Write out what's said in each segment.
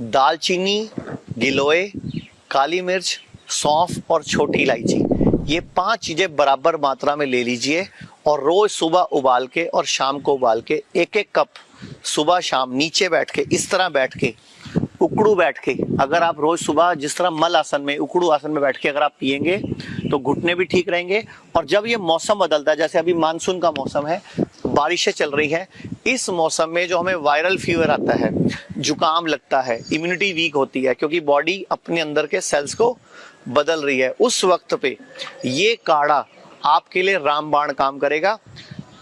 दालचीनी, गिलोय, काली मिर्च, सौंफ और छोटी इलायची, ये 5 चीजें बराबर मात्रा में ले लीजिए और रोज सुबह उबाल के और शाम को उबाल के 1-1 कप सुबह शाम नीचे बैठ के, इस तरह बैठ के, उकड़ू बैठ के, अगर आप रोज सुबह जिस तरह मल आसन में, उकड़ू आसन में बैठ के अगर आप पिएंगे तो घुटने भी ठीक रहेंगे। और जब ये मौसम बदलता है, जैसे अभी मानसून का मौसम है, बारिशें चल रही है, इस मौसम में जो हमें वायरल फीवर आता है, जुकाम लगता है, इम्यूनिटी वीक होती है क्योंकि बॉडी अपने अंदर के सेल्स को बदल रही है, उस वक्त पे ये काढ़ा आपके लिए रामबाण काम करेगा।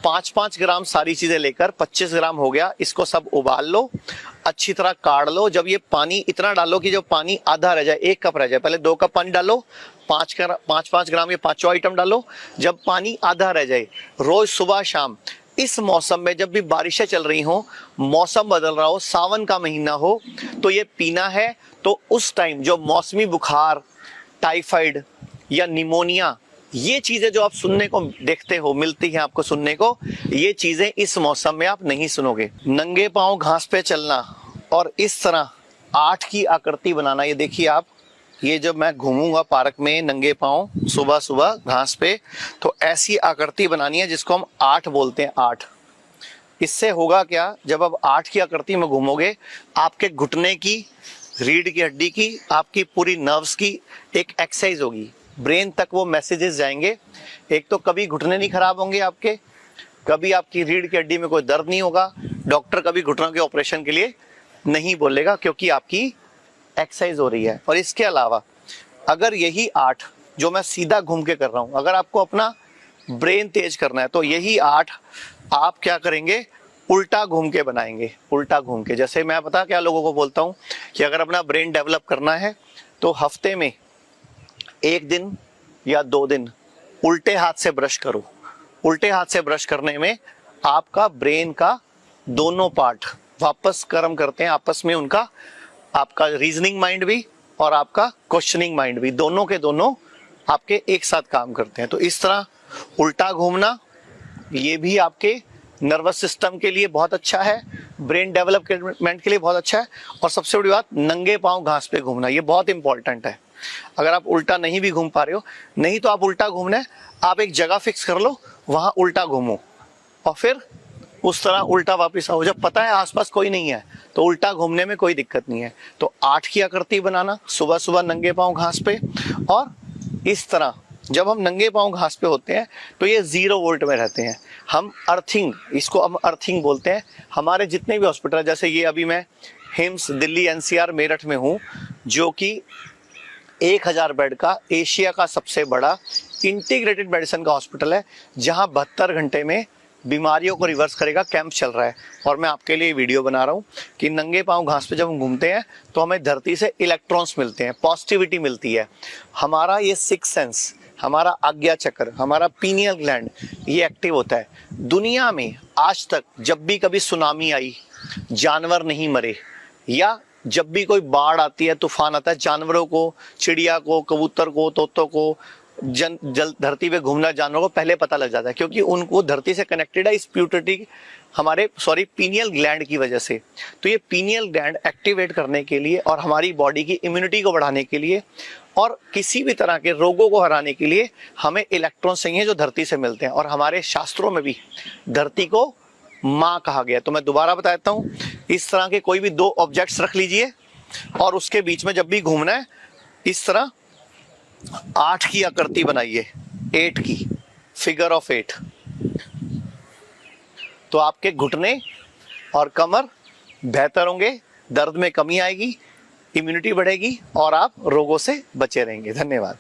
5-5 ग्राम सारी चीजें लेकर 25 ग्राम हो गया, इसको सब उबाल लो, अच्छी तरह काढ़ लो। जब ये पानी इतना डालो कि जब पानी आधा रह जाए, 1 कप रह जाए, पहले 2 कप पानी डालो, 5-5 ग्राम ये पांचों आइटम डालो। जब पानी आधा रह जाए, रोज सुबह शाम, इस मौसम में जब भी बारिशें चल रही हो, मौसम बदल रहा हो, सावन का महीना हो, तो ये पीना है। तो उस टाइम जो मौसमी बुखार, टाइफाइड या निमोनिया, ये चीजें जो आप सुनने को देखते हो, मिलती हैं आपको सुनने को, ये चीजें इस मौसम में आप नहीं सुनोगे। नंगे पांव घास पे चलना और इस तरह 8 की आकृति बनाना, ये देखिए आप, ये जब मैं घूमूंगा पार्क में नंगे पांव सुबह सुबह घास पे, तो ऐसी आकृति बनानी है जिसको हम 8 बोलते हैं, 8। इससे होगा क्या, जब आप 8 की आकृति में घूमोगे, आपके घुटने की, रीढ़ की हड्डी की, आपकी पूरी नर्व्स की एक एक्सरसाइज होगी, ब्रेन तक वो मैसेजेस जाएंगे। एक तो कभी घुटने नहीं खराब होंगे आपके, कभी आपकी रीढ़ की हड्डी में कोई दर्द नहीं होगा, डॉक्टर कभी घुटनों के ऑपरेशन के लिए नहीं बोलेगा क्योंकि आपकी एक्सरसाइज हो रही है। और इसके अलावा अगर यही 8 जो मैं सीधा घूम के कर रहा हूं, अगर आपको अपना ब्रेन तेज करना है तो यही 8 आप क्या करेंगे, उल्टा घूम के बनाएंगे। उल्टा घूम के, जैसे मैं पता क्या लोगों को बोलता हूं कि अगर अपना ब्रेन डेवलप करना है तो हफ्ते में 1 दिन या 2 दिन उल्टे हाथ से ब्रश करो। उल्टे हाथ से ब्रश करने में आपका ब्रेन का दोनों पार्ट वापस कर्म करते हैं आपस में, उनका, आपका रीजनिंग माइंड भी और आपका क्वेश्चनिंग माइंड भी, दोनों के दोनों आपके एक साथ काम करते हैं। तो इस तरह उल्टा घूमना, ये भी आपके नर्वस सिस्टम के लिए बहुत अच्छा है, ब्रेन डेवलपमेंट के लिए बहुत अच्छा है। और सबसे बड़ी बात, नंगे पांव घास पे घूमना, ये बहुत इंपॉर्टेंट है। अगर आप उल्टा नहीं भी घूम पा रहे हो, नहीं तो आप उल्टा घूमना है, आप एक जगह फिक्स कर लो, वहां उल्टा घूमो और फिर उस तरह उल्टा वापस आओ। जब पता है आसपास कोई नहीं है तो उल्टा घूमने में कोई दिक्कत नहीं है। तो 8 की आकृति बनाना, सुबह सुबह नंगे पांव घास पे। और इस तरह जब हम नंगे पांव घास पे होते हैं तो ये 0 वोल्ट में रहते हैं। हम अर्थिंग, इसको हम अर्थिंग बोलते हैं। हमारे जितने भी हॉस्पिटल, जैसे ये अभी मैं हिम्स दिल्ली NCR मेरठ में हूँ, जो कि 1000 बेड का एशिया का सबसे बड़ा इंटीग्रेटेड मेडिसिन का हॉस्पिटल है, जहां 72 घंटे में बीमारियों को रिवर्स करेगा कैंप चल रहा है। और मैं आपके लिए वीडियो बना रहा हूं कि नंगे पांव घास पे जब हम घूमते हैं तो हमें धरती से इलेक्ट्रॉन्स मिलते हैं, पॉजिटिविटी मिलती है। हमारा ये 6 सेंस, हमारा आज्ञा चक्र, हमारा पीनियल ग्लैंड, ये एक्टिव होता है। दुनिया में आज तक जब भी कभी सुनामी आई, जानवर नहीं मरे, या जब भी कोई बाढ़ आती है, तूफान आता है, जानवरों को, चिड़िया को, कबूतर को, तोतों को, जल धरती पे घूमना जानवरों को पहले पता लग जाता है क्योंकि उनको धरती से कनेक्टेड है इस प्यूटरी पीनियल ग्लैंड की वजह से। तो ये पीनियल ग्लैंड एक्टिवेट करने के लिए और हमारी बॉडी की इम्यूनिटी को बढ़ाने के लिए और किसी भी तरह के रोगों को हराने के लिए हमें इलेक्ट्रॉन चाहिए जो धरती से मिलते हैं। और हमारे शास्त्रों में भी धरती को माँ कहा गया। तो मैं दोबारा बता देता हूँ, इस तरह के कोई भी 2 ऑब्जेक्ट्स रख लीजिए और उसके बीच में जब भी घूमना है, इस तरह 8 की आकृति बनाइए, 8 की, फिगर ऑफ 8। तो आपके घुटने और कमर बेहतर होंगे, दर्द में कमी आएगी, इम्यूनिटी बढ़ेगी और आप रोगों से बचे रहेंगे। धन्यवाद।